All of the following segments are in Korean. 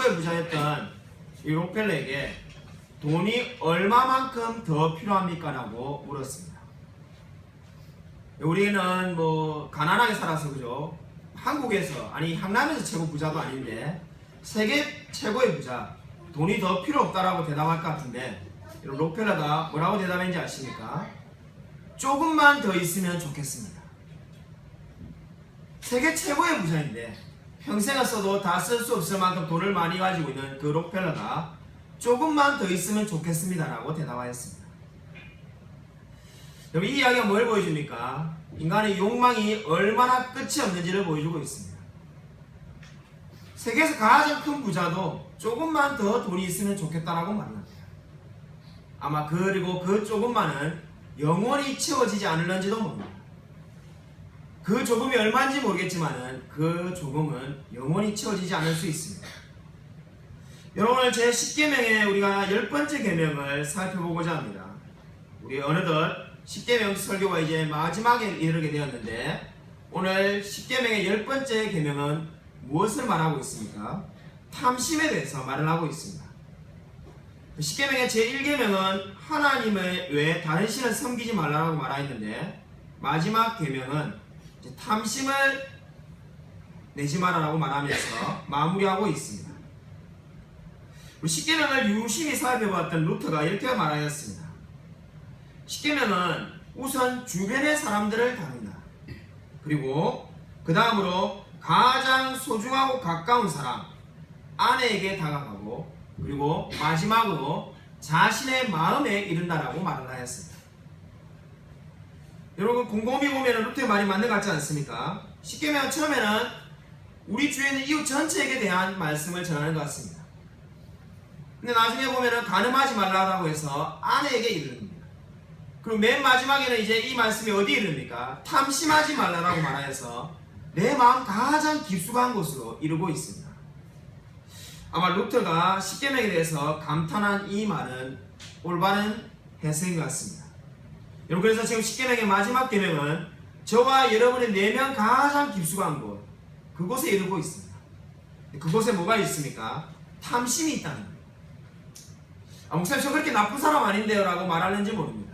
최고의 부자였던 이 록펠러에게 돈이 얼마만큼 더 필요합니까? 라고 물었습니다. 우리는 뭐 가난하게 살아서 그죠? 한국에서 아니 향남에서 최고 부자도 아닌데 세계 최고의 부자, 돈이 더 필요 없다라고 대답할 것 같은데 록펠러가 뭐라고 대답했는지 아십니까? 조금만 더 있으면 좋겠습니다. 세계 최고의 부자인데 평생을 써도 다 쓸 수 없을 만큼 돈을 많이 가지고 있는 그 록펠러가 조금만 더 있으면 좋겠습니다 라고 대답하였습니다. 여러분, 이 이야기가 뭘 보여줍니까? 인간의 욕망이 얼마나 끝이 없는지를 보여주고 있습니다. 세계에서 가장 큰 부자도 조금만 더 돈이 있으면 좋겠다라고 말합니다. 아마 그리고 그 조금만은 영원히 채워지지 않을런지도 모릅니다. 그 조금이 얼마인지 모르겠지만은 그 조금은 영원히 채워지지 않을 수 있습니다. 여러분, 오늘 제 10계명에 우리가 10번째 계명을 살펴보고자 합니다. 우리 어느덧 10계명 설교가 이제 마지막에 이르게 되었는데 오늘 10계명의 10번째 계명은 무엇을 말하고 있습니까? 탐심에 대해서 말을 하고 있습니다. 10계명의 제1계명은 하나님의 외에 다른 신을 섬기지 말라고 말하였는데 마지막 계명은 탐심을 내지 말아라고 말하면서 마무리하고 있습니다. 우리 10계명을 유심히 살펴봤던 루터가 이렇게 말하였습니다. 10계명은 우선 주변의 사람들을 다룬다. 그리고 그 다음으로 가장 소중하고 가까운 사람, 아내에게 다가가고 그리고 마지막으로 자신의 마음에 이른다라고 말을 하였습니다. 여러분, 곰곰이 보면 루터의 말이 맞는 것 같지 않습니까? 10계명 처음에는 우리 주위에 있는 이웃 전체에게 대한 말씀을 전하는 것 같습니다. 근데 나중에 보면은 간음하지 말라고 해서 아내에게 이릅니다. 그리고 맨 마지막에는 이제 이 말씀이 어디에 이릅니까? 탐심하지 말라고 말하여서 내 마음 가장 깊숙한 곳으로 이르고 있습니다. 아마 루터가 10계명에 대해서 감탄한 이 말은 올바른 해석인 것 같습니다. 여러분, 그래서 지금 10계명의 마지막 계명은 저와 여러분의 내면 가장 깊숙한 곳, 그곳에 이르고 있습니다. 그곳에 뭐가 있습니까? 탐심이 있다는 거예요. 목사님, 저 그렇게 나쁜 사람 아닌데요 라고 말하는지 모릅니다.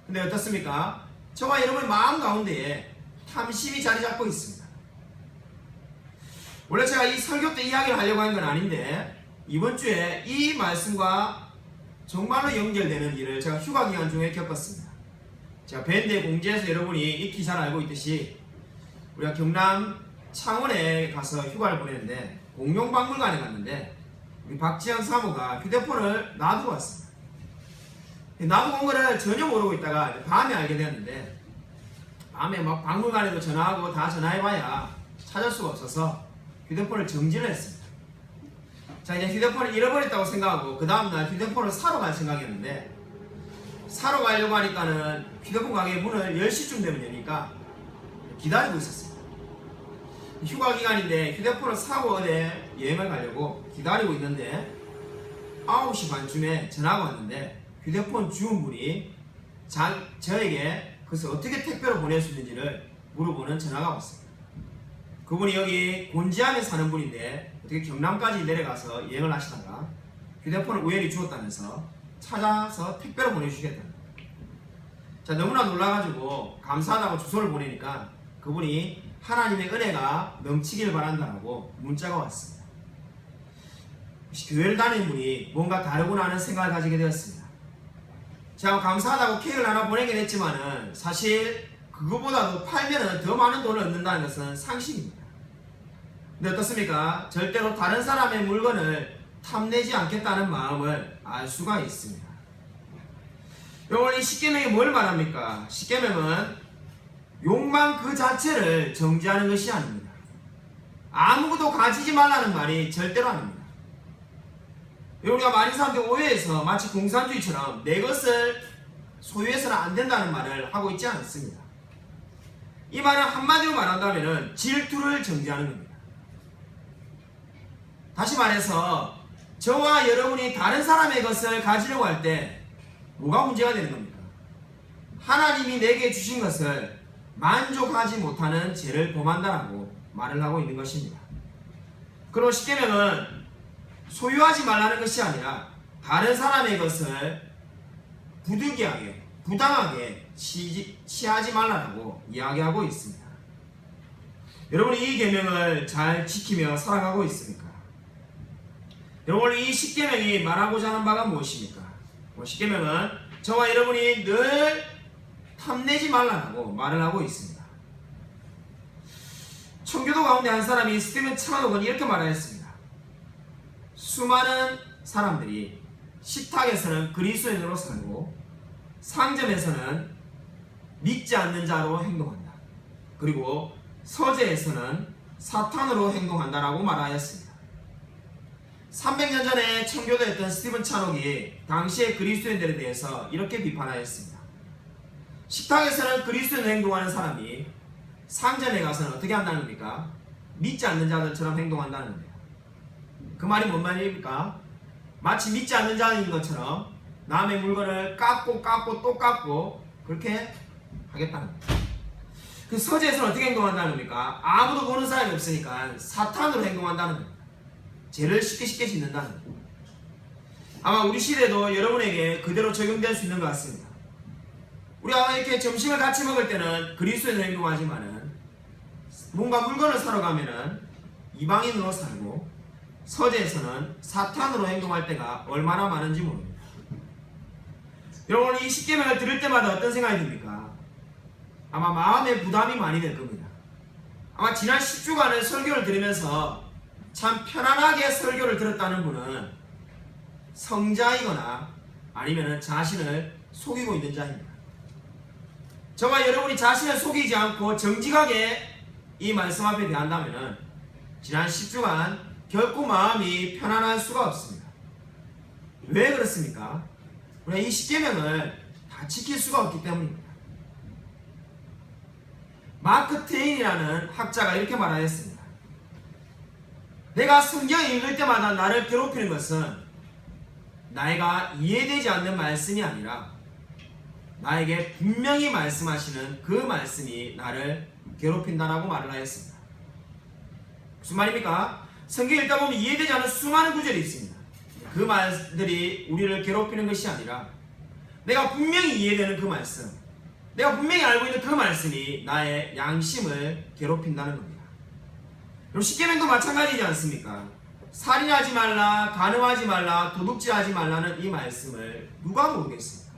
근데 어떻습니까? 저와 여러분의 마음 가운데에 탐심이 자리 잡고 있습니다. 원래 제가 이 설교 때 이야기를 하려고 한 건 아닌데 이번 주에 이 말씀과 정말로 연결되는 일을 제가 휴가 기간 중에 겪었습니다. 제가 밴드의 공지에서 여러분이 익히 잘 알고 있듯이 우리가 경남 창원에 가서 휴가를 보냈는데 공룡박물관에 갔는데 우리 박지영 사모가 휴대폰을 놔두고 왔습니다. 놔두고 온 거를 전혀 모르고 있다가 밤에 알게 되었는데 밤에 막 박물관에도 전화하고 다 전화해봐야 찾을 수가 없어서 휴대폰을 정지를 했습니다. 자, 이제 휴대폰을 잃어버렸다고 생각하고 그 다음날 휴대폰을 사러 갈 생각이었는데 사러 가려고 하니까는 휴대폰 가게 문을 10시쯤 되면 여니까 기다리고 있었습니다. 휴가 기간인데 휴대폰을 사고 어디 여행을 가려고 기다리고 있는데 9시 반쯤에 전화가 왔는데 휴대폰 주운 분이 저에게 그것을 어떻게 택배로 보낼 수 있는지를 물어보는 전화가 왔습니다. 그분이 여기 곤지암에 사는 분인데 어떻게 경남까지 내려가서 여행을 하시다가 휴대폰을 우연히 주웠다면서 찾아서 택배로 보내주시겠다는 거예요. 자, 너무나 놀라가지고 감사하다고 주소를 보내니까 그분이 하나님의 은혜가 넘치길 바란다라고 문자가 왔습니다. 교회를 다니는 분이 뭔가 다르구나 하는 생각을 가지게 되었습니다. 제가 감사하다고 케이크를 하나 보내긴 했지만은 사실 그거보다도 팔면은 더 많은 돈을 얻는다는 것은 상식입니다. 근데 어떻습니까? 절대로 다른 사람의 물건을 탐내지 않겠다는 마음을 알 수가 있습니다. 여러분, 이 10계명이 뭘 말합니까? 10계명은 욕망 그 자체를 정지하는 것이 아닙니다. 아무것도 가지지 말라는 말이 절대로 아닙니다. 우리가 많은 사람들이 오해해서 마치 공산주의처럼 내 것을 소유해서는 안 된다는 말을 하고 있지 않습니다. 이 말은 한마디로 말한다면 질투를 정지하는 겁니다. 다시 말해서 저와 여러분이 다른 사람의 것을 가지려고 할 때 뭐가 문제가 되는 겁니까? 하나님이 내게 주신 것을 만족하지 못하는 죄를 범한다라고 말을 하고 있는 것입니다. 그리고 10계명은 소유하지 말라는 것이 아니라 다른 사람의 것을 부득이하게, 부당하게 취하지 말라고 이야기하고 있습니다. 여러분이 이 계명을 잘 지키며 살아가고 있습니까? 여러분, 이 십계명이 말하고자 하는 바가 무엇입니까? 십계명은 저와 여러분이 늘 탐내지 말라고 말을 하고 있습니다. 청교도 가운데 한 사람이 스티븐 차노건 이렇게 말하였습니다. 수많은 사람들이 식탁에서는 그리스도인으로 살고 상점에서는 믿지 않는 자로 행동한다. 그리고 서재에서는 사탄으로 행동한다라고 말하였습니다. 300년 전에 청교도였던 스티븐 차녹이 당시의 그리스도인들에 대해서 이렇게 비판하였습니다. 식탁에서는 그리스도인으로 행동하는 사람이 상점에 가서는 어떻게 한다는 겁니까? 믿지 않는 자들처럼 행동한다는 거예요. 그 말이 뭔 말입니까? 마치 믿지 않는 자인 것처럼 남의 물건을 깎고 또 깎고 그렇게 하겠다는 거예요. 그 서재에서는 어떻게 행동한다는 겁니까? 아무도 보는 사람이 없으니까 사탄으로 행동한다는 겁니다. 죄를 쉽게 짓는다는 거예요. 아마 우리 시대도 여러분에게 그대로 적용될 수 있는 것 같습니다. 우리가 이렇게 점심을 같이 먹을 때는 그리스도인으로 행동하지만은 뭔가 물건을 사러 가면은 이방인으로 살고 서재에서는 사탄으로 행동할 때가 얼마나 많은지 모릅니다. 여러분, 이 십계명을 들을 때마다 어떤 생각이 듭니까? 아마 마음에 부담이 많이 될 겁니다. 아마 지난 10주간을 설교를 들으면서 참 편안하게 설교를 들었다는 분은 성자이거나 아니면 자신을 속이고 있는 자입니다. 저와 여러분이 자신을 속이지 않고 정직하게 이 말씀 앞에 대한다면 지난 10주간 결코 마음이 편안할 수가 없습니다. 왜 그렇습니까? 우리가 이 십계명을 다 지킬 수가 없기 때문입니다. 마크 트웨인이라는 학자가 이렇게 말하였습니다. 내가 성경을 읽을 때마다 나를 괴롭히는 것은 내가 이해되지 않는 말씀이 아니라 나에게 분명히 말씀하시는 그 말씀이 나를 괴롭힌다라고 말을 하였습니다. 무슨 말입니까? 성경 읽다 보면 이해되지 않는 수많은 구절이 있습니다. 그 말들이 우리를 괴롭히는 것이 아니라 내가 분명히 이해되는 그 말씀, 내가 분명히 알고 있는 그 말씀이 나의 양심을 괴롭힌다는 겁니다. 그럼 십계명도 마찬가지지 않습니까? 살인하지 말라, 간음하지 말라, 도둑질하지 말라는 이 말씀을 누가 모르겠습니까?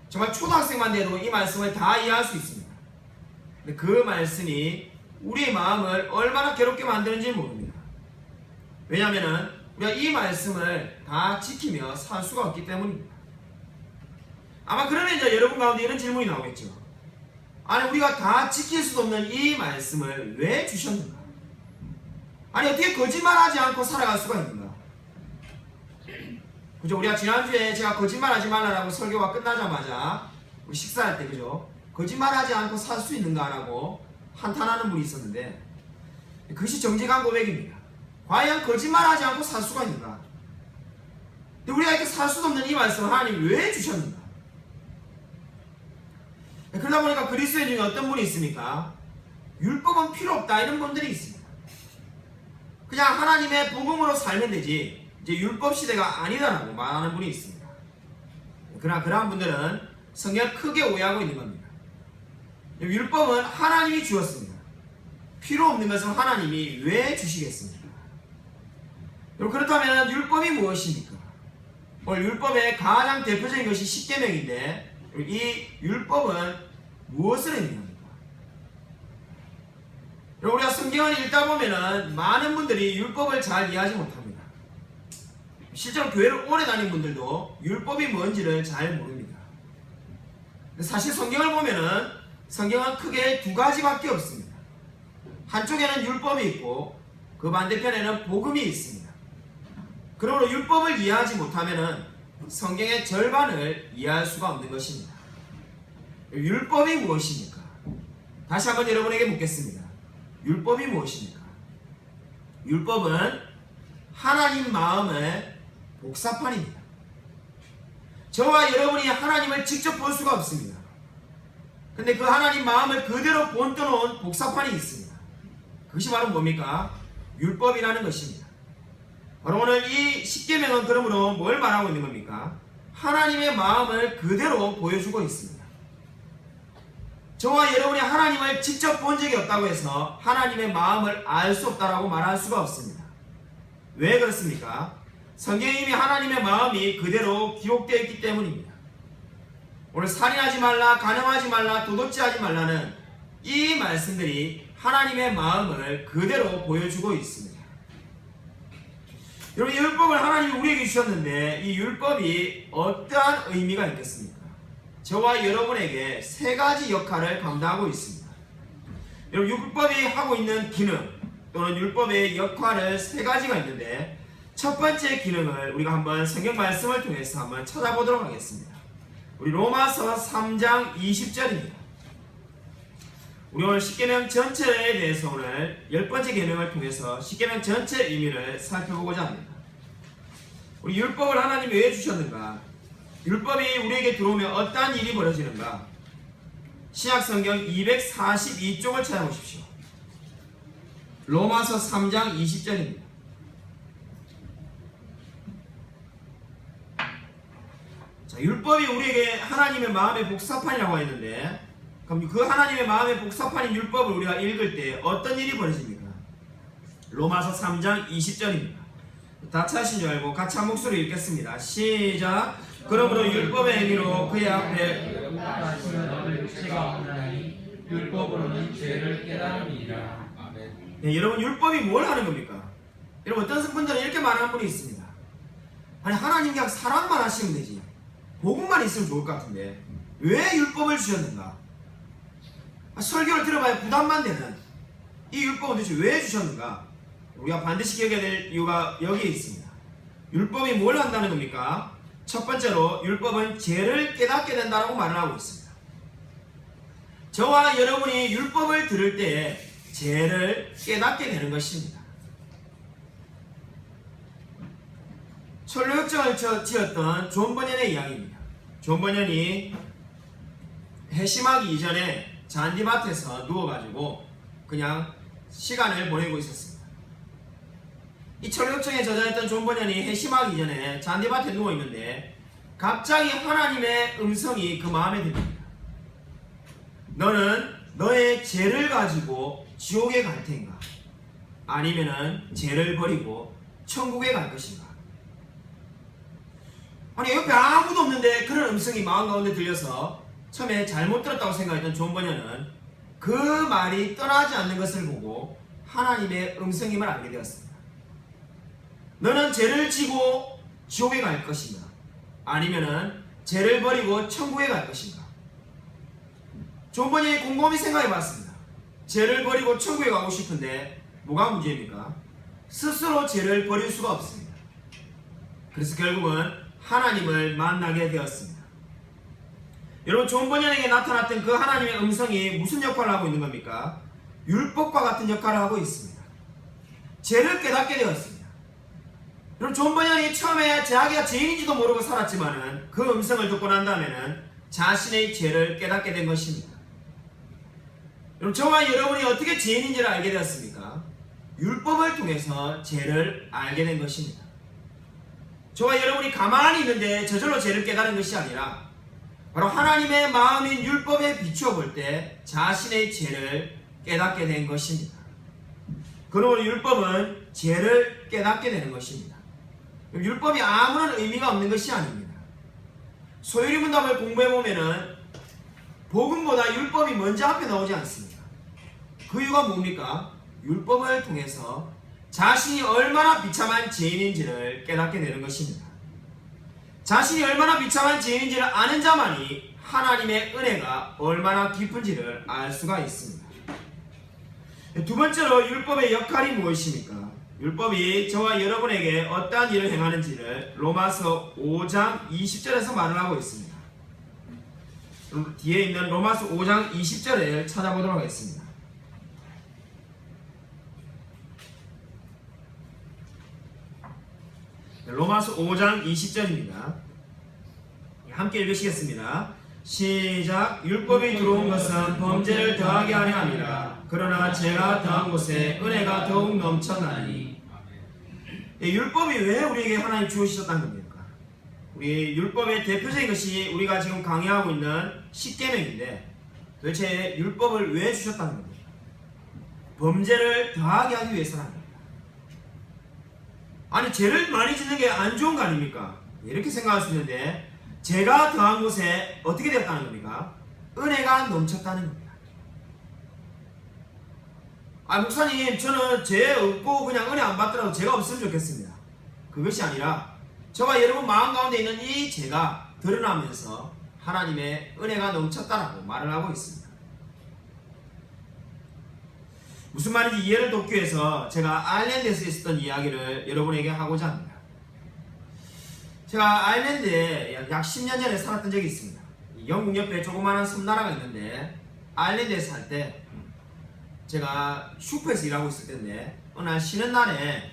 정말 초등학생만 돼도 이 말씀을 다 이해할 수 있습니다. 근데 그 말씀이 우리의 마음을 얼마나 괴롭게 만드는지 모릅니다. 왜냐하면 우리가 이 말씀을 다 지키며 살 수가 없기 때문입니다. 아마 그러면 이제 여러분 가운데 이런 질문이 나오겠죠. 아니, 우리가 다 지킬 수도 없는 이 말씀을 왜 주셨는가? 아니, 어떻게 거짓말하지 않고 살아갈 수가 있는가? 그죠? 우리가 지난주에 제가 거짓말하지 말라라고 설교가 끝나자마자 우리 식사할 때, 그죠? 거짓말하지 않고 살 수 있는가라고 한탄하는 분이 있었는데, 그것이 정직한 고백입니다. 과연 거짓말하지 않고 살 수가 있는가? 근데 우리가 이렇게 살 수도 없는 이 말씀을 하나님 왜 주셨는가? 그러다 보니까 그리스도인 중에 어떤 분이 있습니까? 율법은 필요 없다 이런 분들이 있습니다. 그냥 하나님의 복음으로 살면 되지 이제 율법 시대가 아니다라고 말하는 분이 있습니다. 그러나 그러한 분들은 성경을 크게 오해하고 있는 겁니다. 율법은 하나님이 주었습니다. 필요 없는 것은 하나님이 왜 주시겠습니까? 그렇다면 율법이 무엇입니까? 오늘 율법의 가장 대표적인 것이 십계명인데 이 율법은 무엇을 의미합니까? 우리가 성경을 읽다 보면은 많은 분들이 율법을 잘 이해하지 못합니다. 실제로 교회를 오래 다닌 분들도 율법이 뭔지를 잘 모릅니다. 사실 성경을 보면은 성경은 크게 두 가지밖에 없습니다. 한쪽에는 율법이 있고 그 반대편에는 복음이 있습니다. 그러므로 율법을 이해하지 못하면은 성경의 절반을 이해할 수가 없는 것입니다. 율법이 무엇입니까? 다시 한번 여러분에게 묻겠습니다. 율법이 무엇입니까? 율법은 하나님 마음의 복사판입니다. 저와 여러분이 하나님을 직접 볼 수가 없습니다. 근데 그 하나님 마음을 그대로 본떠놓은 복사판이 있습니다. 그것이 바로 뭡니까? 율법이라는 것입니다. 바로 오늘 이 십계명은 그러므로 뭘 말하고 있는 겁니까? 하나님의 마음을 그대로 보여주고 있습니다. 저와 여러분이 하나님을 직접 본 적이 없다고 해서 하나님의 마음을 알 수 없다라고 말할 수가 없습니다. 왜 그렇습니까? 성경에 이미 하나님의 마음이 그대로 기록되어 있기 때문입니다. 오늘 살인하지 말라, 간음하지 말라, 도둑질하지 말라는 이 말씀들이 하나님의 마음을 그대로 보여주고 있습니다. 여러분, 이 율법을 하나님이 우리에게 주셨는데 이 율법이 어떠한 의미가 있겠습니까? 저와 여러분에게 세 가지 역할을 감당하고 있습니다. 여러분, 율법이 하고 있는 기능 또는 율법의 역할은 세 가지가 있는데 첫 번째 기능을 우리가 한번 성경 말씀을 통해서 한번 찾아보도록 하겠습니다. 우리 로마서 3장 20절입니다. 우리 오늘 십계명 전체에 대해서 오늘 10번째 계명을 통해서 십계명 전체 의미를 살펴보고자 합니다. 우리 율법을 하나님이 왜 주셨는가? 율법이 우리에게 들어오면 어떠한 일이 벌어지는가? 신약성경 242쪽을 찾아보십시오. 로마서 3장 20절입니다. 자, 율법이 우리에게 하나님의 마음의 복사판이라고 했는데 그럼 그 하나님의 마음의 복사판인 율법을 우리가 읽을 때 어떤 일이 벌어집니까? 로마서 3장 20절입니다. 다 찾으신 줄 알고 같이 한 목소리 읽겠습니다. 시작. 그러므로 율법의 행위로 그의 앞에 율법으로는 죄를 깨달음이니라. 네, 여러분, 율법이 뭘 하는 겁니까? 여러분, 어떤 분들은 이렇게 말하는 분이 있습니다. 아니, 하나님 그냥 사랑만 하시면 되지, 복음만 있으면 좋을 것 같은데 왜 율법을 주셨는가? 설교를 들어봐야 부담만 되는 이 율법은 도대체 왜 주셨는가? 우리가 반드시 기억해야 될 이유가 여기에 있습니다. 율법이 뭘 한다는 겁니까? 첫 번째로 율법은 죄를 깨닫게 된다고 말을 하고 있습니다. 저와 여러분이 율법을 들을 때에 죄를 깨닫게 되는 것입니다. 철로역정을 지었던 존 버년의 이야기입니다. 존 버년이 해심하기 이전에 잔디밭에서 누워가지고 그냥 시간을 보내고 있었습니다. 이 철로역정에 저자했던 존 버년이 해심하기 이전에 잔디밭에 누워있는데 갑자기 하나님의 음성이 그 마음에 듭니다. 너는 너의 죄를 가지고 지옥에 갈 텐가? 아니면은 죄를 버리고 천국에 갈 것인가? 아니, 옆에 아무도 없는데 그런 음성이 마음 가운데 들려서 처음에 잘못 들었다고 생각했던 존 버년은 그 말이 떠나지 않는 것을 보고 하나님의 음성임을 알게 되었습니다. 너는 죄를 지고 지옥에 갈 것인가? 아니면은 죄를 버리고 천국에 갈 것인가? 존 버년이 곰곰이 생각해 봤습니다. 죄를 버리고 천국에 가고 싶은데 뭐가 문제입니까? 스스로 죄를 버릴 수가 없습니다. 그래서 결국은 하나님을 만나게 되었습니다. 여러분, 존 버년에게 나타났던 그 하나님의 음성이 무슨 역할을 하고 있는 겁니까? 율법과 같은 역할을 하고 있습니다. 죄를 깨닫게 되었습니다. 여러분, 존 버년이 처음에 자기가 죄인인지도 모르고 살았지만은 그 음성을 듣고 난 다음에는 자신의 죄를 깨닫게 된 것입니다. 여러분, 저와 여러분이 어떻게 죄인인지를 알게 되었습니까? 율법을 통해서 죄를 알게 된 것입니다. 저와 여러분이 가만히 있는데 저절로 죄를 깨달은 것이 아니라 바로 하나님의 마음인 율법에 비추어 볼 때 자신의 죄를 깨닫게 된 것입니다. 그러므로 율법은 죄를 깨닫게 되는 것입니다. 율법이 아무런 의미가 없는 것이 아닙니다. 소요리 문답을 공부해보면은 복음보다 율법이 먼저 앞에 나오지 않습니다. 그 이유가 뭡니까? 율법을 통해서 자신이 얼마나 비참한 죄인인지를 깨닫게 되는 것입니다. 자신이 얼마나 비참한 죄인인지를 아는 자만이 하나님의 은혜가 얼마나 깊은지를 알 수가 있습니다. 두 번째로 율법의 역할이 무엇입니까? 율법이 저와 여러분에게 어떠한 일을 행하는지를 로마서 5장 20절에서 말을 하고 있습니다. 뒤에 있는 로마서 5장 20절을 찾아보도록 하겠습니다. 로마서 5장 20절입니다. 함께 읽으시겠습니다. 시작. 율법이 들어온 것은 범죄를 더하게 하려 함이라. 그러나 죄가 더한 곳에 은혜가 더욱 넘쳐나니. 율법이 왜 우리에게 하나님 주시셨다는 겁니까? 우리 율법의 대표적인 것이 우리가 지금 강의하고 있는 십계명인데 도대체 율법을 왜 주셨다는 겁니까? 범죄를 더하게 하기 위해서라는 겁니다. 아니 죄를 많이 짓는 게 안 좋은 거 아닙니까? 이렇게 생각할 수 있는데 죄가 더한 곳에 어떻게 되었다는 겁니까? 은혜가 넘쳤다는 겁니다. 아 목사님 저는 죄 없고 그냥 은혜 안 받더라도 죄가 없으면 좋겠습니다. 그것이 아니라 저와 여러분 마음 가운데 있는 이 죄가 드러나면서 하나님의 은혜가 넘쳤다라고 말을 하고 있습니다. 무슨 말인지 이해를 돕기 위해서 제가 아일랜드에서 있었던 이야기를 여러분에게 하고자 합니다. 제가 아일랜드에 약 10년 전에 살았던 적이 있습니다. 영국 옆에 조그마한 섬나라가 있는데 아일랜드에 살 때 제가 슈퍼에서 일하고 있을 때인데 어느 날 쉬는 날에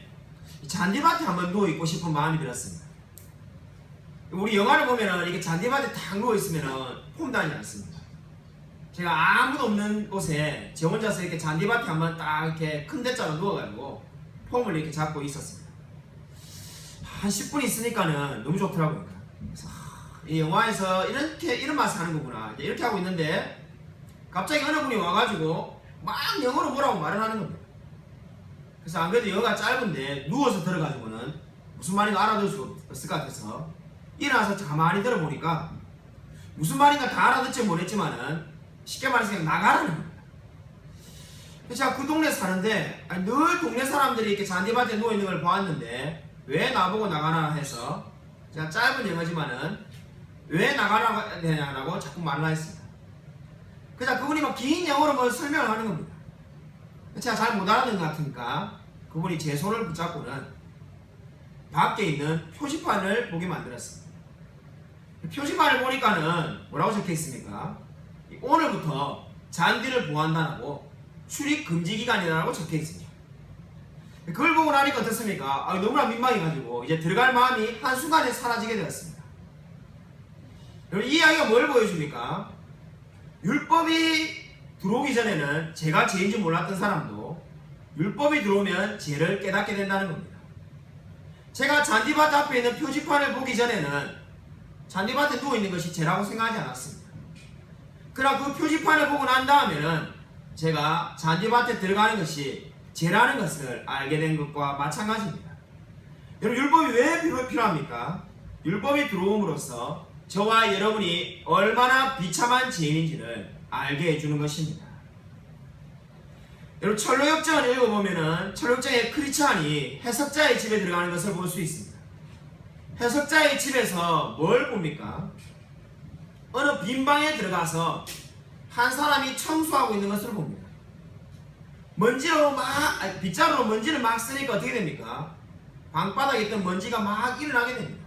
잔디밭에 한번 누워있고 싶은 마음이 들었습니다. 우리 영화를 보면은 이렇게 잔디밭에 탁 누워있으면은 폼다니지 않습니다. 제가 아무도 없는 곳에 저 혼자서 이렇게 잔디밭에 한번 딱 이렇게 큰 대자로 누워가지고 폼을 이렇게 잡고 있었습니다. 한 10분 있으니까는 너무 좋더라고요. 그래서 이 영화에서 이런 맛을 하는 거구나 이렇게 하고 있는데 갑자기 어느 분이 와가지고 막 영어로 뭐라고 말을 하는 겁니다. 그래서 안 그래도 영어가 짧은데 누워서 들어가지고는 무슨 말인가 알아들 수 없을 것 같아서 일어나서 가만히 들어보니까 무슨 말인가 다 알아듣지 못했지만은 쉽게 말해서 그냥 나가라는 겁니다. 그래서 제가 그 동네 사는데 늘 동네 사람들이 이렇게 잔디밭에 누워있는 걸 보았는데 왜 나보고 나가나 해서 제가 짧은 영어지만은 왜 나가라고 되냐고 자꾸 말을 했습니다. 그래서 그분이 막 긴 영어로 뭐 설명을 하는 겁니다. 제가 잘 못 알아듣는 것 같으니까 그분이 제 손을 붙잡고는 밖에 있는 표지판을 보게 만들었습니다. 표지판을 보니까는 뭐라고 적혀 있습니까? 오늘부터 잔디를 보호한다고 출입 금지 기간이라고 적혀 있습니다. 그걸 보고 나니까 어떻습니까? 너무나 민망해가지고 이제 들어갈 마음이 한순간에 사라지게 되었습니다. 여러분 이 이야기가 뭘 보여줍니까? 율법이 들어오기 전에는 죄가 죄인지 몰랐던 사람도 율법이 들어오면 죄를 깨닫게 된다는 겁니다. 제가 잔디밭 앞에 있는 표지판을 보기 전에는 잔디밭에 누워있는 것이 죄라고 생각하지 않았습니다. 그러나 그 표지판을 보고 난 다음에는 제가 잔디밭에 들어가는 것이 죄라는 것을 알게 된 것과 마찬가지입니다. 여러분 율법이 왜 필요합니까? 율법이 들어옴으로써 저와 여러분이 얼마나 비참한 죄인인지를 알게 해주는 것입니다. 여러분 철로역정을 읽어보면은 철로역정의 크리스찬이 해석자의 집에 들어가는 것을 볼 수 있습니다. 해석자의 집에서 뭘 봅니까? 어느 빈방에 들어가서 한 사람이 청소하고 있는 것을 봅니다. 빗자루로 먼지를 막 쓰니까 어떻게 됩니까? 방바닥에 있던 먼지가 막 일어나게 됩니다.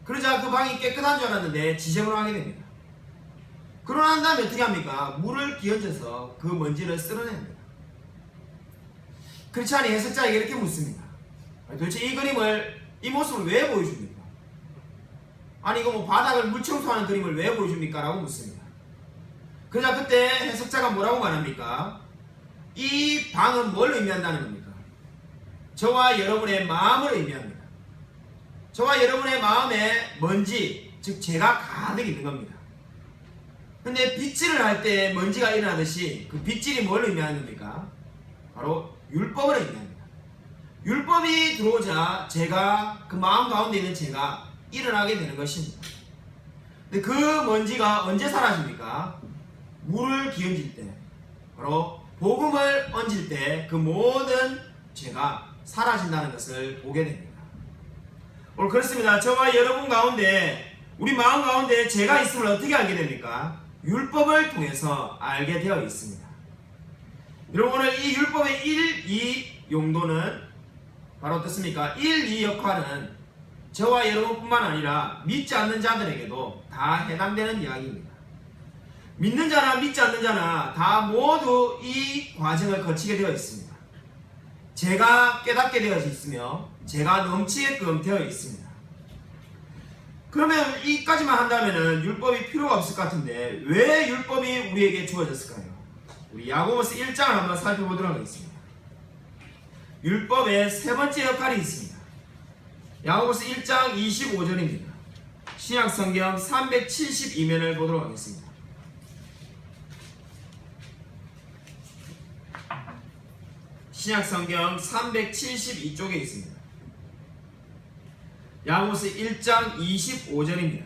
그러자 그 방이 깨끗한 줄 알았는데 지저분을 하게 됩니다. 그러고 난 다음에 어떻게 합니까? 물을 끼얹어서 그 먼지를 쓸어냅니다. 크리스찬이 해석자에게 이렇게 묻습니다. 도대체 이 모습을 왜 보여줍니까? 아니 이거 뭐 바닥을 물 청소하는 그림을 왜 보여줍니까? 라고 묻습니다. 그러자 그때 해석자가 뭐라고 말합니까? 이 방은 뭘 의미한다는 겁니까? 저와 여러분의 마음을 의미합니다. 저와 여러분의 마음에 먼지, 즉 죄가 가득 있는 겁니다. 근데 빗질을 할 때 먼지가 일어나듯이 그 빗질이 뭘 의미하는 겁니까? 바로 율법을 의미합니다. 율법이 들어오자 죄가 그 마음 가운데 있는 죄가 일어나게 되는 것입니다. 근데 그 먼지가 언제 사라집니까? 물을 기얹을 때, 바로 복음을 얹을 때 그 모든 죄가 사라진다는 것을 보게 됩니다. 오늘 그렇습니다. 저와 여러분 가운데 우리 마음 가운데 죄가 있음을 어떻게 알게 됩니까? 율법을 통해서 알게 되어 있습니다. 여러분 오늘 이 율법의 1, 2 용도는 바로 어떻습니까? 1, 2 역할은 저와 여러분뿐만 아니라 믿지 않는 자들에게도 다 해당되는 이야기입니다. 믿는 자나 믿지 않는 자나 다 모두 이 과정을 거치게 되어 있습니다. 죄가 깨닫게 되어 있으며 죄가 넘치게끔 되어 있습니다. 그러면 이까지만 한다면은 율법이 필요가 없을 것 같은데 왜 율법이 우리에게 주어졌을까요? 우리 야고보서 1장을 한번 살펴보도록 하겠습니다. 율법의 세 번째 역할이 있습니다. 야고보서 1장 25절입니다. 신약성경 372면을 보도록 하겠습니다. 신약성경 372쪽에 있습니다. 야고보서 1장 25절입니다.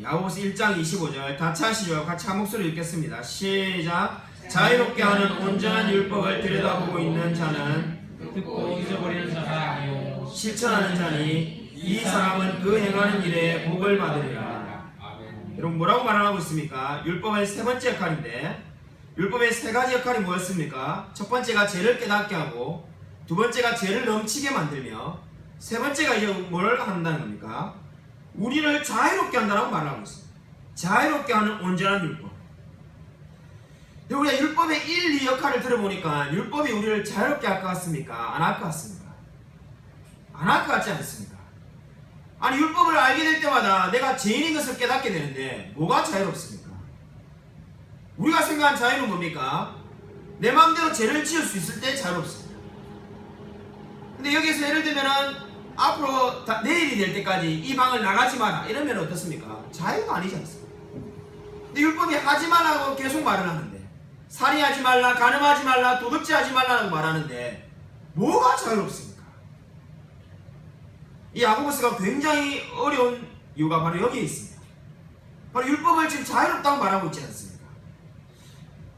야고보서 1장 25절 다 찾으시죠? 같이 한 목소리 읽겠습니다. 시작. 자유롭게 하는 온전한 율법을 들여다보고 있는 자는 듣고 잊어버리는 자가 아니요 실천하는 자니 이 사람은 그 행하는 일에 복을 받으리라. 아멘. 여러분 뭐라고 말하고 있습니까? 율법의 세 번째 역할인데 율법의 세 가지 역할이 뭐였습니까? 첫 번째가 죄를 깨닫게 하고 두 번째가 죄를 넘치게 만들며 세 번째가 이제 뭘 한다는 겁니까? 우리를 자유롭게 한다고 말하고 있습니다. 자유롭게 하는 온전한 율법. 우리가 율법의 1, 2 역할을 들어보니까 율법이 우리를 자유롭게 할 것 같습니까? 안 할 것 같습니까? 안 할 것 같지 않습니까? 아니 율법을 알게 될 때마다 내가 죄인인 것을 깨닫게 되는데 뭐가 자유롭습니까? 우리가 생각한 자유는 뭡니까? 내 마음대로 죄를 지을 수 있을 때 자유롭습니다. 근데 여기서 예를 들면은 앞으로 내일이 될 때까지 이 방을 나가지 마라 이러면 어떻습니까? 자유가 아니지 않습니까? 근데 율법이 하지 말라고 계속 말을 하는데 살인하지 말라, 간음하지 말라, 도둑질하지 말라고 말하는데 뭐가 자유롭습니까? 이 야고보서가 굉장히 어려운 이유가 바로 여기에 있습니다. 바로 율법을 지금 자유롭다고 말하고 있지 않습니까?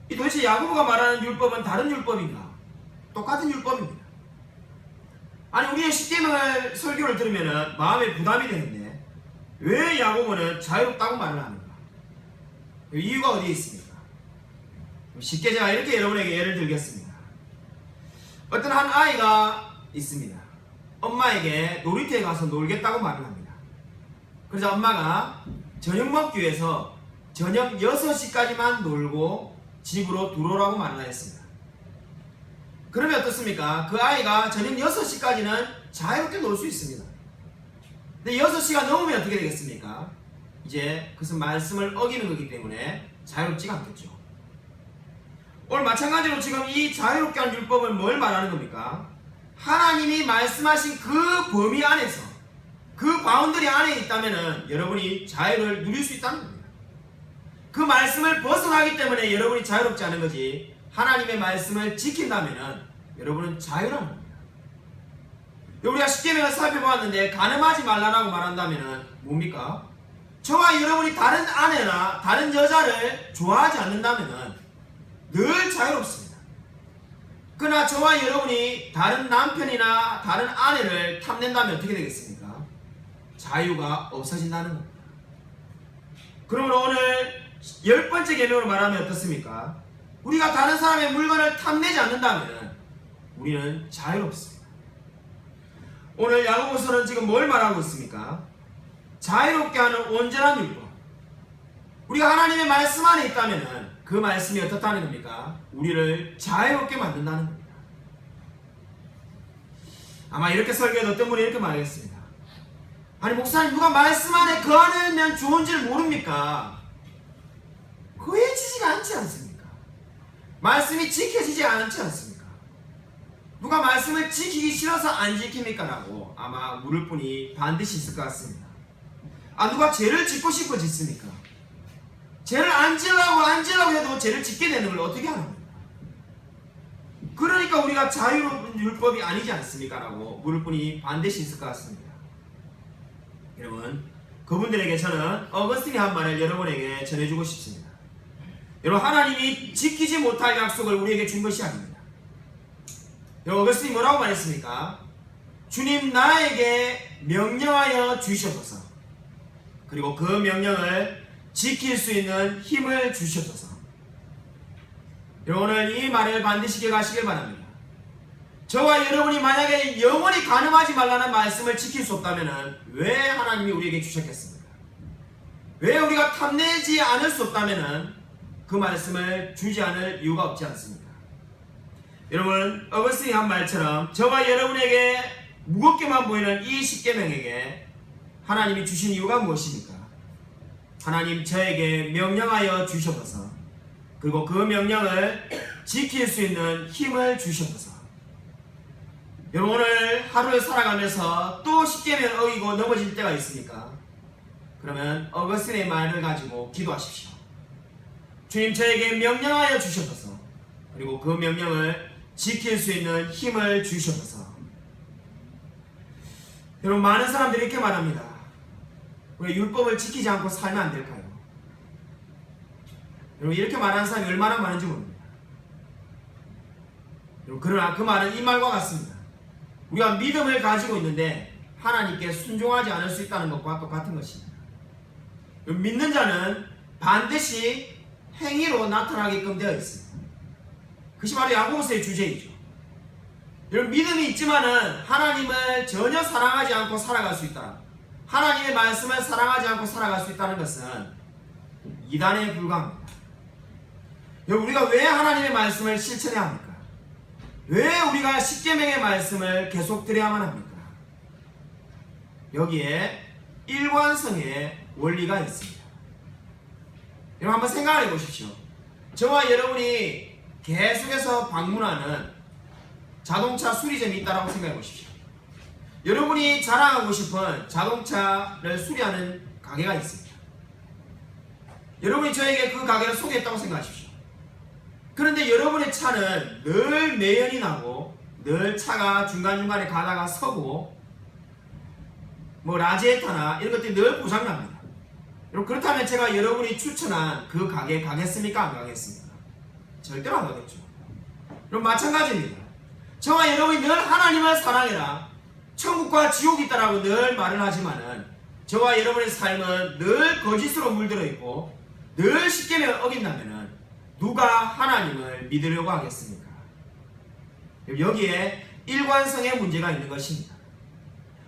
이 도대체 야고보가 말하는 율법은 다른 율법인가? 똑같은 율법입니다. 아니 우리의 십계명을 설교를 들으면 마음에 부담이 되는데 왜 야고보는 자유롭다고 말을 하는가? 이유가 어디에 있습니까? 쉽게 제가 이렇게 여러분에게 예를 들겠습니다. 어떤 한 아이가 있습니다. 엄마에게 놀이터에 가서 놀겠다고 말을 합니다. 그래서 엄마가 저녁 먹기 위해서 저녁 6시까지만 놀고 집으로 들어오라고 말을 했습니다. 그러면 어떻습니까? 그 아이가 저녁 6시까지는 자유롭게 놀 수 있습니다. 근데 6시가 넘으면 어떻게 되겠습니까? 이제 그것은 말씀을 어기는 거기 때문에 자유롭지가 않겠죠. 오늘 마찬가지로 지금 이 자유롭게 한 율법은 뭘 말하는 겁니까? 하나님이 말씀하신 그 범위 안에서 그 바운더리 안에 있다면 여러분이 자유를 누릴 수 있다는 겁니다. 그 말씀을 벗어나기 때문에 여러분이 자유롭지 않은 거지 하나님의 말씀을 지킨다면 여러분은 자유라는 겁니다. 우리가 십계명을 살펴보았는데 간음하지 말라라고 말한다면 뭡니까? 저와 여러분이 다른 아내나 다른 여자를 좋아하지 않는다면 늘 자유롭습니다. 그러나 저와 여러분이 다른 남편이나 다른 아내를 탐낸다면 어떻게 되겠습니까? 자유가 없어진다는 겁니다. 그러므로 오늘 10번째 계명으로 말하면 어떻습니까? 우리가 다른 사람의 물건을 탐내지 않는다면 우리는 자유롭습니다. 오늘 야고보서는 지금 뭘 말하고 있습니까? 자유롭게 하는 온전한 율법. 우리가 하나님의 말씀 안에 있다면 그 말씀이 어떻다는 겁니까? 우리를 자유롭게 만든다는 겁니다. 아마 이렇게 설교해도 어떤 분이 이렇게 말하겠습니다. 아니 목사님 누가 말씀 안에 그 안에면 좋은 줄 모릅니까? 구해지지가 않지 않습니까? 말씀이 지켜지지 않지 않습니까? 누가 말씀을 지키기 싫어서 안 지킵니까? 라고 아마 물을 분이 반드시 있을 것 같습니다. 아 누가 죄를 짓고 싶어 짓습니까? 죄를 안 지으려고 해도 죄를 짓게 되는 걸 어떻게 하는 겁니까? 그러니까 우리가 자유로운 율법이 아니지 않습니까? 라고 물을 분이 반드시 있을 것 같습니다. 여러분 그분들에게 저는 어거스틴이 한 말을 여러분에게 전해주고 싶습니다. 여러분 하나님이 지키지 못할 약속을 우리에게 준 것이 아닙니다. 여러분 어거스틴이 뭐라고 말했습니까? 주님 나에게 명령하여 주시옵소서. 그리고 그 명령을 지킬 수 있는 힘을 주시옵소서. 여러분 오늘 이 말을 반드시 기억하시길 바랍니다. 저와 여러분이 만약에 영원히 간음하지 말라는 말씀을 지킬 수 없다면 왜 하나님이 우리에게 주셨겠습니까? 왜 우리가 탐내지 않을 수 없다면 그 말씀을 주지 않을 이유가 없지 않습니까? 여러분 어거스틴이 한 말처럼 저와 여러분에게 무겁게만 보이는 이 십계명에게 하나님이 주신 이유가 무엇입니까? 하나님 저에게 명령하여 주셔서 그리고 그 명령을 지킬 수 있는 힘을 주셔서 여러분 오늘 하루를 살아가면서 또 십계명 어기고 넘어질 때가 있습니까? 그러면 어거스틴의 말을 가지고 기도하십시오. 주님 저에게 명령하여 주셔서 그리고 그 명령을 지킬 수 있는 힘을 주셔서. 여러분 많은 사람들이 이렇게 말합니다. 우리 율법을 지키지 않고 살면 안 될까요? 여러분 이렇게 말하는 사람이 얼마나 많은지 모릅니다. 여러분 그러나 그 말은 이 말과 같습니다. 우리가 믿음을 가지고 있는데 하나님께 순종하지 않을 수 있다는 것과 똑같은 것입니다. 믿는 자는 반드시 행위로 나타나게끔 되어 있습니다. 그것이 바로 야고보서의 주제이죠. 여러분 믿음이 있지만은 하나님을 전혀 사랑하지 않고 살아갈 수 있다. 하나님의 말씀을 사랑하지 않고 살아갈 수 있다는 것은 이단에 불과합니다. 여러분 우리가 왜 하나님의 말씀을 실천해야 합니까? 왜 우리가 십계명의 말씀을 계속 드려야만 합니까? 여기에 일관성의 원리가 있습니다. 여러분 한번 생각해 보십시오. 저와 여러분이 계속해서 방문하는 자동차 수리점이 있다고 생각해 보십시오. 여러분이 자랑하고 싶은 자동차를 수리하는 가게가 있습니다. 여러분이 저에게 그 가게를 소개했다고 생각하십시오. 그런데 여러분의 차는 늘 매연이 나고 늘 차가 중간중간에 가다가 서고 라지에타나 이런 것들이 늘 고장납니다. 여러분 그렇다면 제가 여러분이 추천한 그 가게에 가겠습니까? 안 가겠습니까? 절대로 안 가겠죠. 여러분 마찬가지입니다. 저와 여러분이 늘 하나님을 사랑해라, 천국과 지옥이 있다라고 늘 말을 하지만은 저와 여러분의 삶은 늘 거짓으로 물들어 있고 늘 십계명을 어긴다면은 누가 하나님을 믿으려고 하겠습니까? 여기에 일관성의 문제가 있는 것입니다.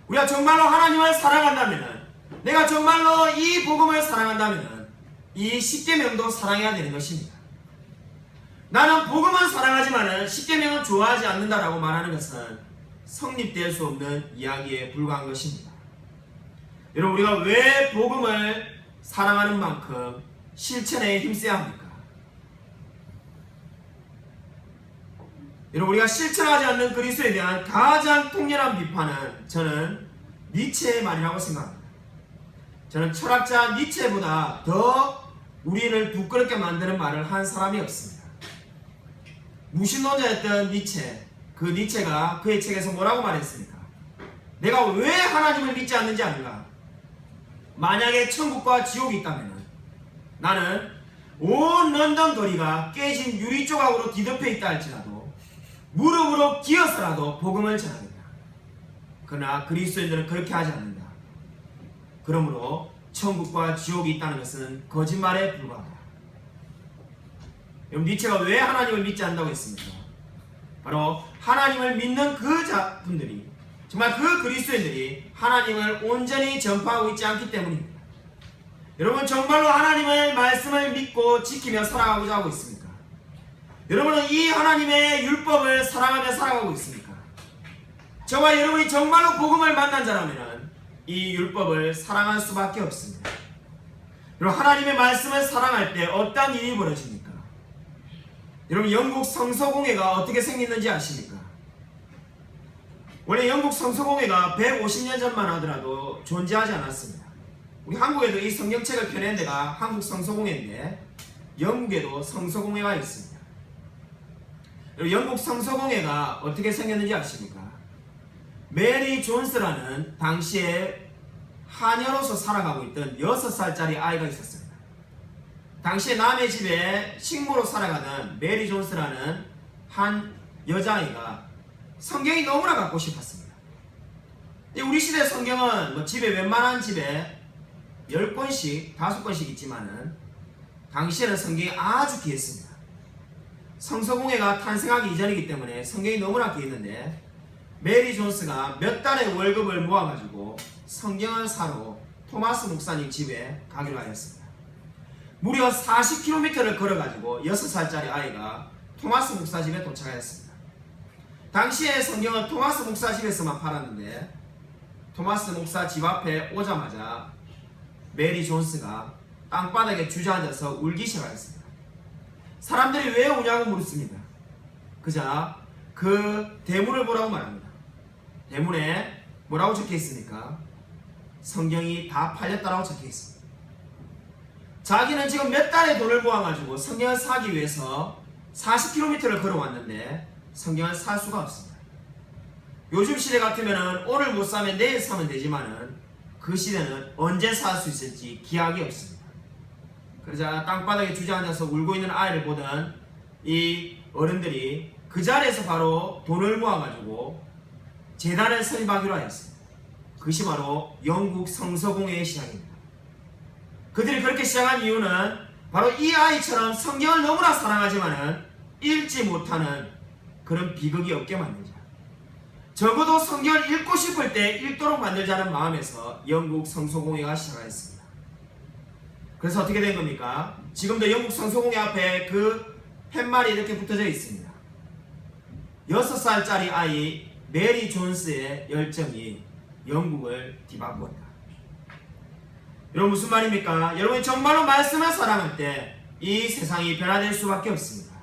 우리가 정말로 하나님을 사랑한다면은, 내가 정말로 이 복음을 사랑한다면은 이 십계명도 사랑해야 되는 것입니다. 나는 복음은 사랑하지만은 십계명은 좋아하지 않는다라고 말하는 것은 성립될 수 없는 이야기에 불과한 것입니다. 여러분 우리가 왜 복음을 사랑하는 만큼 실천에 힘써야 합니까? 여러분 우리가 실천하지 않는 그리스도에 대한 가장 통렬한 비판은 저는 니체의 말이라고 생각합니다. 저는 철학자 니체보다 더 우리를 부끄럽게 만드는 말을 한 사람이 없습니다. 무신론자였던 니체, 그 니체가 그의 책에서 뭐라고 말했습니까? 내가 왜 하나님을 믿지 않는지 아는가? 만약에 천국과 지옥이 있다면 나는 온 런던 거리가 깨진 유리 조각으로 뒤덮여 있다 할지라도 무릎으로 기어서라도 복음을 전하겠다. 그러나 그리스도인들은 그렇게 하지 않는다. 그러므로 천국과 지옥이 있다는 것은 거짓말에 불과하다. 여러분 니체가 왜 하나님을 믿지 않는다고 했습니까? 바로 하나님을 믿는 그 분들이, 정말 그 그리스도인들이 하나님을 온전히 전파하고 있지 않기 때문입니다. 여러분 정말로 하나님의 말씀을 믿고 지키며 살아가고자 하고 있습니까? 여러분은 이 하나님의 율법을 사랑하며 살아가고 있습니까? 저와 여러분이 정말로 복음을 만난 자라면 이 율법을 사랑할 수밖에 없습니다. 여러분 하나님의 말씀을 사랑할 때 어떤 일이 벌어집니까? 여러분 영국 성서공회가 어떻게 생겼는지 아십니까? 원래 영국 성서공회가 150년 전만 하더라도 존재하지 않았습니다. 우리 한국에도 이 성경책을 펴낸 데가 한국 성서공회인데 영국에도 성서공회가 있습니다. 영국 성서공회가 어떻게 생겼는지 아십니까? 메리 존스라는 당시에 하녀로서 살아가고 있던 6살짜리 아이가 있었습니다. 당시에 남의 집에 식모로 살아가는 메리 존스라는 한 여자아이가 성경이 너무나 갖고 싶었습니다. 우리 시대 성경은 집에 웬만한 집에 10권씩, 5권씩 있지만은 당시에는 성경이 아주 귀했습니다. 성서공회가 탄생하기 이전이기 때문에 성경이 너무나 귀했는데 메리 존스가 몇 달의 월급을 모아가지고 성경을 사러 토마스 목사님 집에 가기로 하였습니다. 무려 40km를 걸어가지고 6살짜리 아이가 토마스 목사 집에 도착하였습니다. 당시에 성경은 토마스 목사 집에서만 팔았는데 토마스 목사 집 앞에 오자마자 메리 존스가 땅바닥에 주저앉아서 울기 시작하였습니다. 사람들이 왜 우냐고 물었습니다. 그자 그 대문을 보라고 말합니다. 대문에 뭐라고 적혀 있습니까? 성경이 다 팔렸다라고 적혀 있습니다. 자기는 지금 몇 달의 돈을 모아가지고 성경을 사기 위해서 40km를 걸어왔는데 성경을 살 수가 없습니다. 요즘 시대 같으면 오늘 못 사면 내일 사면 되지만은 그 시대는 언제 살 수 있을지 기약이 없습니다. 그러자 땅바닥에 주저앉아서 울고 있는 아이를 보던 이 어른들이 그 자리에서 바로 돈을 모아가지고 재단을 설립하기로 하였습니다. 그것이 바로 영국 성서공회의 시작입니다. 그들이 그렇게 시작한 이유는 바로 이 아이처럼 성경을 너무나 사랑하지만은 읽지 못하는 그런 비극이 없게 만들자. 적어도 성경을 읽고 싶을 때 읽도록 만들자는 마음에서 영국 성서공회가 시작하였습니다. 그래서 어떻게 된 겁니까? 지금도 영국 성서공회 앞에 그 팻말이 이렇게 붙어져 있습니다. 6살짜리 아이 메리 존스의 열정이 영국을 뒤바꾸었다. 여러분 무슨 말입니까? 여러분이 정말로 말씀을 사랑할 때 이 세상이 변화될 수밖에 없습니다.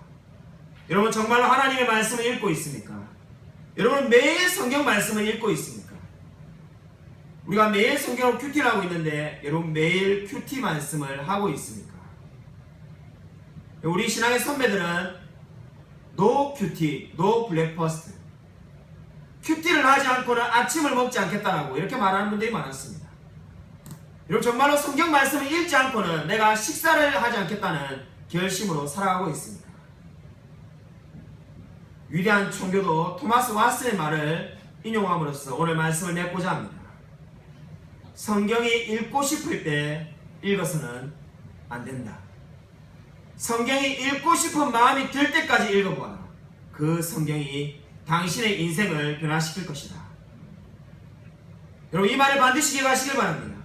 여러분 정말로 하나님의 말씀을 읽고 있습니까? 여러분 매일 성경 말씀을 읽고 있습니까? 우리가 매일 성경으로 큐티를 하고 있는데 여러분 매일 큐티 말씀을 하고 있습니까? 우리 신앙의 선배들은 No 큐티, No 블랙퍼스트, 큐티를 하지 않고는 아침을 먹지 않겠다라고 이렇게 말하는 분들이 많았습니다. 여러분 정말로 성경 말씀을 읽지 않고는 내가 식사를 하지 않겠다는 결심으로 살아가고 있습니다. 위대한 총교도 토마스 왓슨의 말을 인용함으로써 오늘 말씀을 맺고자 합니다. 성경이 읽고 싶을 때 읽어서는 안 된다. 성경이 읽고 싶은 마음이 들 때까지 읽어보아라. 그 성경이 당신의 인생을 변화시킬 것이다. 여러분 이 말을 반드시 기억하시길 바랍니다.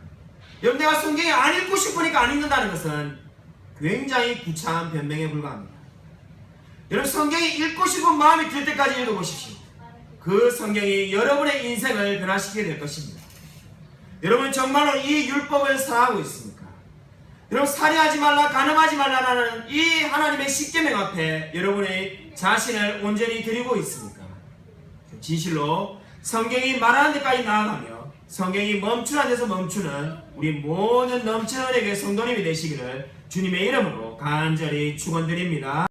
여러분 내가 성경이 안 읽고 싶으니까 안 읽는다는 것은 굉장히 구차한 변명에 불과합니다. 여러분 성경이 읽고 싶은 마음이 들 때까지 읽어보십시오. 그 성경이 여러분의 인생을 변화시키게 될 것입니다. 여러분 정말로 이 율법을 사랑하고 있습니까? 여러분 살인하지 말라, 간음하지 말라라는 이 하나님의 십계명 앞에 여러분의 자신을 온전히 드리고 있습니까? 진실로 성경이 말하는 데까지 나아가며 성경이 멈추는 데서 멈추는 우리 모든 넘치는 은혜의 성도님이 되시기를 주님의 이름으로 간절히 축원드립니다.